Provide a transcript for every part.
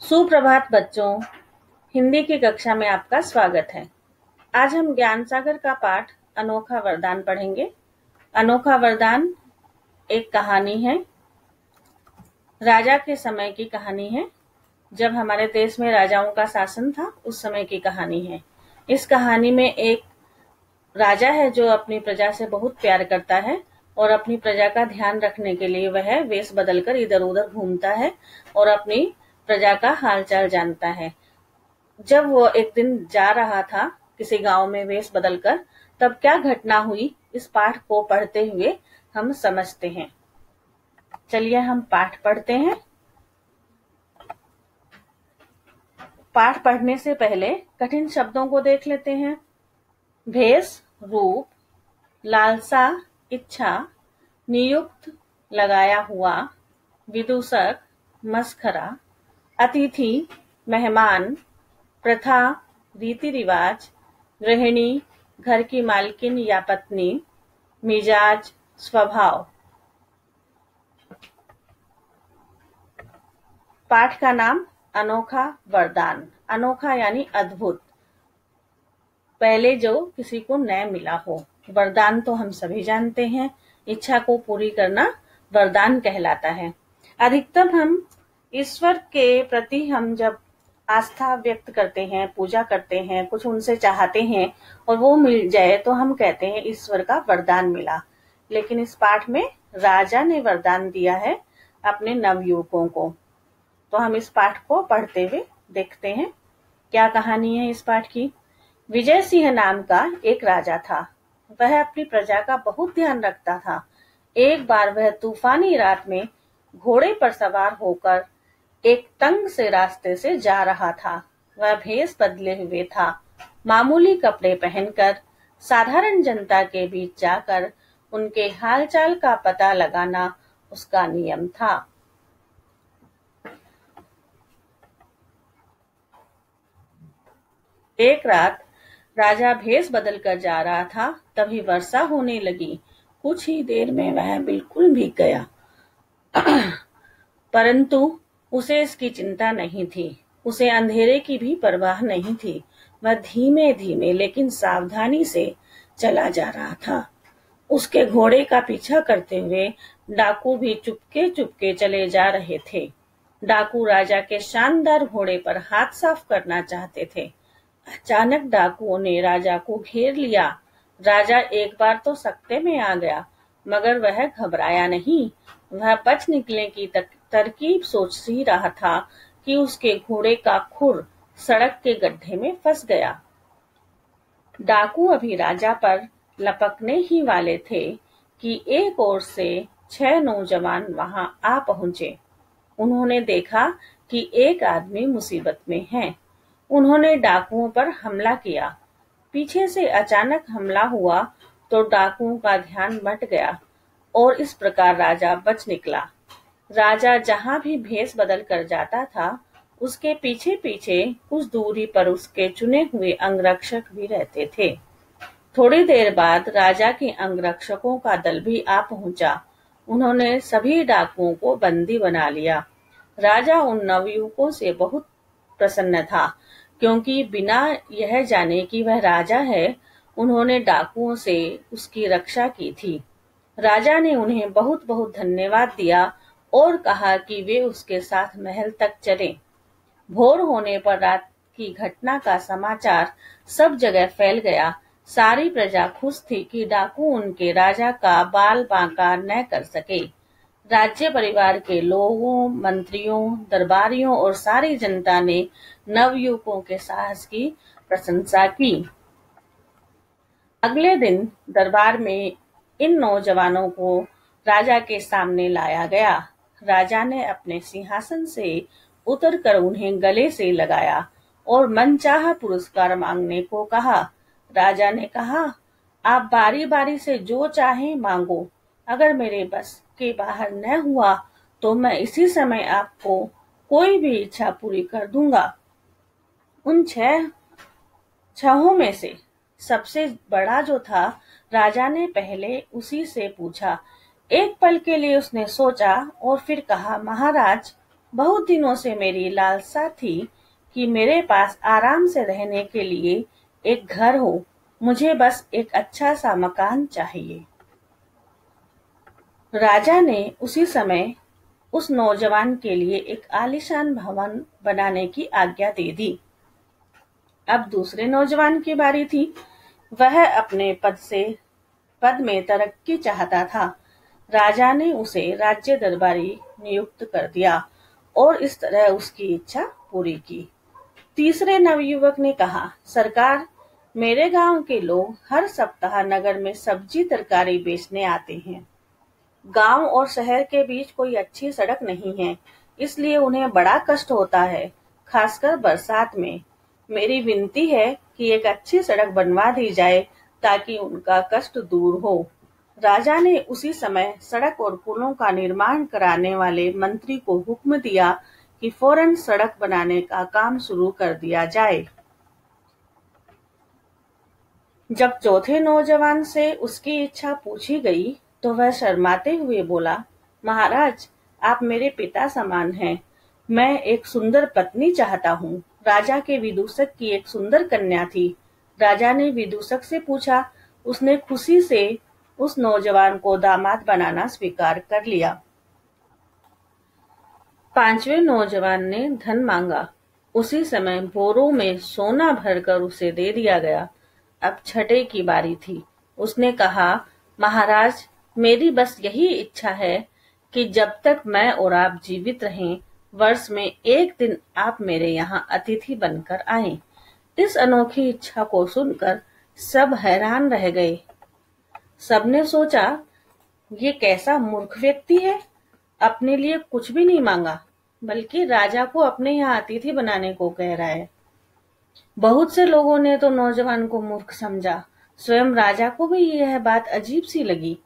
सुप्रभात बच्चों, हिंदी की कक्षा में आपका स्वागत है। आज हम ज्ञान सागर का पाठ अनोखा वरदान पढ़ेंगे। अनोखा वरदान एक कहानी है, राजा के समय की कहानी है। जब हमारे देश में राजाओं का शासन था, उस समय की कहानी है। इस कहानी में एक राजा है जो अपनी प्रजा से बहुत प्यार करता है और अपनी प्रजा का ध्यान रखने के लिए वह वेश बदलकर इधर उधर घूमता है और अपनी प्रजा का हालचाल जानता है। जब वो एक दिन जा रहा था किसी गांव में वेश बदलकर, तब क्या घटना हुई इस पाठ को पढ़ते हुए हम समझते हैं। चलिए हम पाठ पढ़ते हैं। पाठ पढ़ने से पहले कठिन शब्दों को देख लेते हैं। भेष, रूप, लालसा, इच्छा, नियुक्त, लगाया हुआ, विदूषक, मस्खरा, अतिथि, मेहमान, प्रथा, रीति रिवाज, गृहिणी, घर की मालकिन या पत्नी, मिजाज, स्वभाव। पाठ का नाम अनोखा वरदान। अनोखा यानी अद्भुत, पहले जो किसी को न मिला हो। वरदान तो हम सभी जानते हैं, इच्छा को पूरी करना वरदान कहलाता है। अधिकतम हम ईश्वर के प्रति हम जब आस्था व्यक्त करते हैं, पूजा करते हैं, कुछ उनसे चाहते हैं और वो मिल जाए तो हम कहते हैं ईश्वर का वरदान मिला। लेकिन इस पाठ में राजा ने वरदान दिया है अपने नवयुवकों को। तो हम इस पाठ को पढ़ते हुए देखते हैं क्या कहानी है इस पाठ की। विजय सिंह नाम का एक राजा था। वह अपनी प्रजा का बहुत ध्यान रखता था। एक बार वह तूफानी रात में घोड़े पर सवार होकर एक तंग से रास्ते से जा रहा था। वह भेष बदले हुए था। मामूली कपड़े पहनकर साधारण जनता के बीच जाकर उनके हालचाल का पता लगाना उसका नियम था। एक रात राजा भेष बदल कर जा रहा था, तभी वर्षा होने लगी। कुछ ही देर में वह बिल्कुल भीग गया। परंतु उसे इसकी चिंता नहीं थी। उसे अंधेरे की भी परवाह नहीं थी। वह धीमे धीमे लेकिन सावधानी से चला जा रहा था। उसके घोड़े का पीछा करते हुए डाकू भी चुपके चुपके चले जा रहे थे। डाकू राजा के शानदार घोड़े पर हाथ साफ करना चाहते थे। अचानक डाकुओं ने राजा को घेर लिया। राजा एक बार तो सकते में आ गया, मगर वह घबराया नहीं। वह बच निकलने की तरकीब सोच ही रहा था कि उसके घोड़े का खुर सड़क के गड्ढे में फंस गया। डाकू अभी राजा पर लपकने ही वाले थे कि एक ओर से 6 नौजवान वहां आ पहुंचे। उन्होंने देखा कि एक आदमी मुसीबत में है। उन्होंने डाकुओं पर हमला किया। पीछे से अचानक हमला हुआ तो डाकुओं का ध्यान भट गया और इस प्रकार राजा बच निकला। राजा जहां भी भेष बदल कर जाता था, उसके पीछे पीछे कुछ दूरी पर उसके चुने हुए अंगरक्षक भी रहते थे। थोड़ी देर बाद राजा के अंगरक्षकों का दल भी आ पहुंचा। उन्होंने सभी डाकुओं को बंदी बना लिया। राजा उन नवयुवकों से बहुत प्रसन्न था, क्योंकि बिना यह जाने कि वह राजा है, उन्होंने डाकुओं से उसकी रक्षा की थी। राजा ने उन्हें बहुत बहुत धन्यवाद दिया और कहा कि वे उसके साथ महल तक चलें। भोर होने पर रात की घटना का समाचार सब जगह फैल गया। सारी प्रजा खुश थी कि डाकू उनके राजा का बाल बांका न कर सके। राज्य परिवार के लोगों, मंत्रियों, दरबारियों और सारी जनता ने नवयुवकों के साहस की प्रशंसा की। अगले दिन दरबार में इन नौजवानों को राजा के सामने लाया गया। राजा ने अपने सिंहासन से उतरकर उन्हें गले से लगाया और मनचाहा पुरस्कार मांगने को कहा। राजा ने कहा, आप बारी बारी से जो चाहें मांगो। अगर मेरे बस के बाहर न हुआ तो मैं इसी समय आपको कोई भी इच्छा पूरी कर दूंगा। उन छहों में से सबसे बड़ा जो था, राजा ने पहले उसी से पूछा। एक पल के लिए उसने सोचा और फिर कहा, महाराज, बहुत दिनों से मेरी लालसा थी कि मेरे पास आराम से रहने के लिए एक घर हो। मुझे बस एक अच्छा सा मकान चाहिए। राजा ने उसी समय उस नौजवान के लिए एक आलीशान भवन बनाने की आज्ञा दे दी। अब दूसरे नौजवान की बारी थी। वह अपने पद में तरक्की चाहता था। राजा ने उसे राज्य दरबारी नियुक्त कर दिया और इस तरह उसकी इच्छा पूरी की। तीसरे नवयुवक ने कहा, सरकार, मेरे गांव के लोग हर सप्ताह नगर में सब्जी तरकारी बेचने आते हैं। गांव और शहर के बीच कोई अच्छी सड़क नहीं है, इसलिए उन्हें बड़ा कष्ट होता है, खासकर बरसात में। मेरी विनती है कि एक अच्छी सड़क बनवा दी जाए ताकि उनका कष्ट दूर हो। राजा ने उसी समय सड़क और पुलों का निर्माण कराने वाले मंत्री को हुक्म दिया कि फौरन सड़क बनाने का काम शुरू कर दिया जाए। जब चौथे नौजवान से उसकी इच्छा पूछी गई तो वह शर्माते हुए बोला, महाराज, आप मेरे पिता समान हैं। मैं एक सुंदर पत्नी चाहता हूँ। राजा के विदूषक की एक सुंदर कन्या थी। राजा ने विदूषक से पूछा। उसने खुशी से उस नौजवान को दामाद बनाना स्वीकार कर लिया। पांचवें नौजवान ने धन मांगा। उसी समय बोरों में सोना भरकर उसे दे दिया गया। अब छठे की बारी थी। उसने कहा, महाराज, मेरी बस यही इच्छा है कि जब तक मैं और आप जीवित रहें, वर्ष में एक दिन आप मेरे यहाँ अतिथि बनकर आएं। इस अनोखी इच्छा को सुनकर सब हैरान रह गए। सबने सोचा, ये कैसा मूर्ख व्यक्ति है, अपने लिए कुछ भी नहीं मांगा, बल्कि राजा को अपने यहाँ अतिथि बनाने को कह रहा है। बहुत से लोगों ने तो नौजवान को मूर्ख समझा। स्वयं राजा को भी यह बात अजीब सी लगी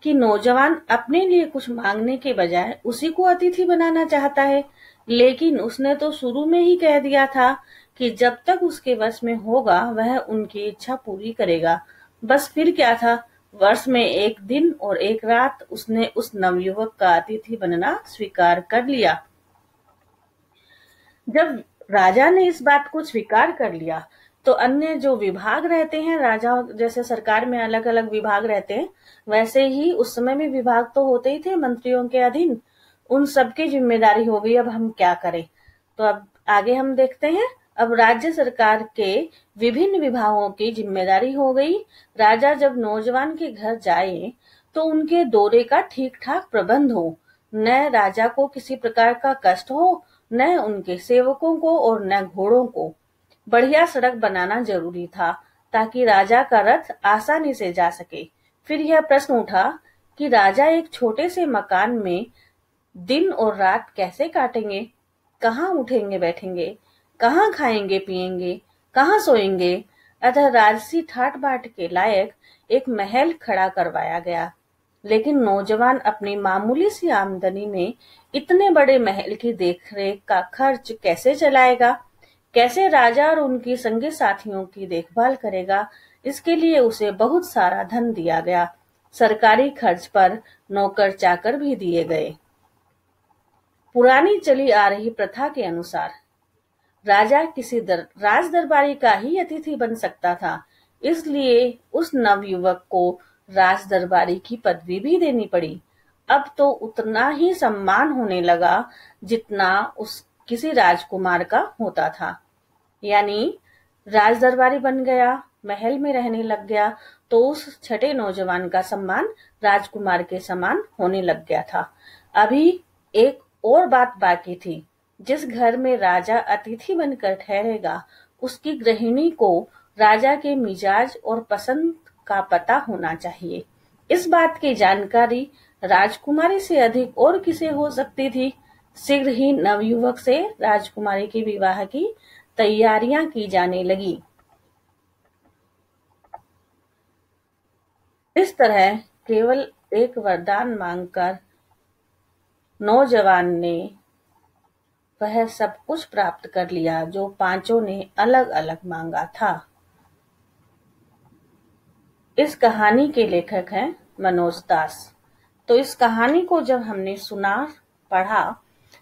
कि नौजवान अपने लिए कुछ मांगने के बजाय उसी को अतिथि बनाना चाहता है। लेकिन उसने तो शुरू में ही कह दिया था कि जब तक उसके वश में होगा वह उनकी इच्छा पूरी करेगा। बस फिर क्या था, वर्ष में एक दिन और एक रात उसने उस नवयुवक का अतिथि बनना स्वीकार कर लिया। जब राजा ने इस बात को स्वीकार कर लिया तो अन्य जो विभाग रहते हैं, राजा जैसे सरकार में अलग अलग विभाग रहते हैं, वैसे ही उस समय में विभाग तो होते ही थे मंत्रियों के अधीन। उन सबकी जिम्मेदारी हो गई, अब हम क्या करें। तो अब आगे हम देखते हैं। अब राज्य सरकार के विभिन्न विभागों की जिम्मेदारी हो गई। राजा जब नौजवान के घर जाए तो उनके दौरे का ठीक ठाक प्रबंध हो, न राजा को किसी प्रकार का कष्ट हो, न उनके सेवकों को और न घोड़ों को। बढ़िया सड़क बनाना जरूरी था ताकि राजा का रथ आसानी से जा सके। फिर यह प्रश्न उठा कि राजा एक छोटे से मकान में दिन और रात कैसे काटेंगे, कहाँ उठेंगे बैठेंगे, कहाँ खाएंगे पिएंगे, कहाँ सोएंगे। अतः राजसी ठाट बाट के लायक एक महल खड़ा करवाया गया। लेकिन नौजवान अपनी मामूली सी आमदनी में इतने बड़े महल की देखरेख का खर्च कैसे चलाएगा, कैसे राजा और उनकी संगी साथियों की देखभाल करेगा। इसके लिए उसे बहुत सारा धन दिया गया। सरकारी खर्च पर नौकर चाकर भी दिए गए। पुरानी चली आ रही प्रथा के अनुसार राजा किसी राज दरबारी का ही अतिथि बन सकता था, इसलिए उस नवयुवक को राज दरबारी की पदवी भी देनी पड़ी। अब तो उतना ही सम्मान होने लगा जितना उस किसी राजकुमार का होता था। यानी राज दरबारी बन गया, महल में रहने लग गया, तो उस छठे नौजवान का सम्मान राजकुमार के समान होने लग गया था। अभी एक और बात बाकी थी। जिस घर में राजा अतिथि बनकर ठहरेगा, उसकी गृहिणी को राजा के मिजाज और पसंद का पता होना चाहिए। इस बात की जानकारी राजकुमारी से अधिक और किसे हो सकती थी। शीघ्र ही नवयुवक से राजकुमारी के विवाह की तैयारियां की जाने लगी। इस तरह केवल एक वरदान मांगकर नौजवान ने वह सब कुछ प्राप्त कर लिया जो पांचों ने अलग अलग मांगा था। इस कहानी के लेखक हैं मनोज दास। तो इस कहानी को जब हमने सुना, पढ़ा,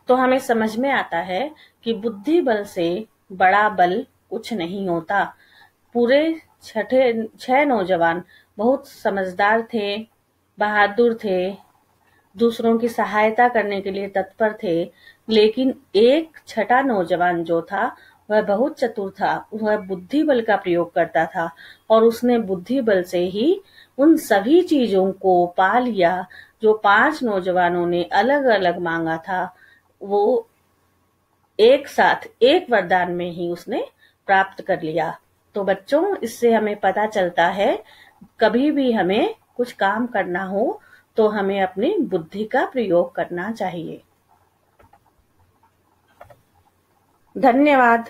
तो हमें समझ में आता है कि बुद्धि बल से बड़ा बल कुछ नहीं होता। पूरे 6 नौजवान बहुत समझदार थे, बहादुर थे, दूसरों की सहायता करने के लिए तत्पर थे, लेकिन एक छठा नौजवान जो था वह बहुत चतुर था। वह बुद्धि बल का प्रयोग करता था और उसने बुद्धि बल से ही उन सभी चीजों को पा लिया जो 5 नौजवानों ने अलग अलग मांगा था। वो एक साथ एक वरदान में ही उसने प्राप्त कर लिया। तो बच्चों, इससे हमें पता चलता है, कभी भी हमें कुछ काम करना हो तो हमें अपनी बुद्धि का प्रयोग करना चाहिए। धन्यवाद।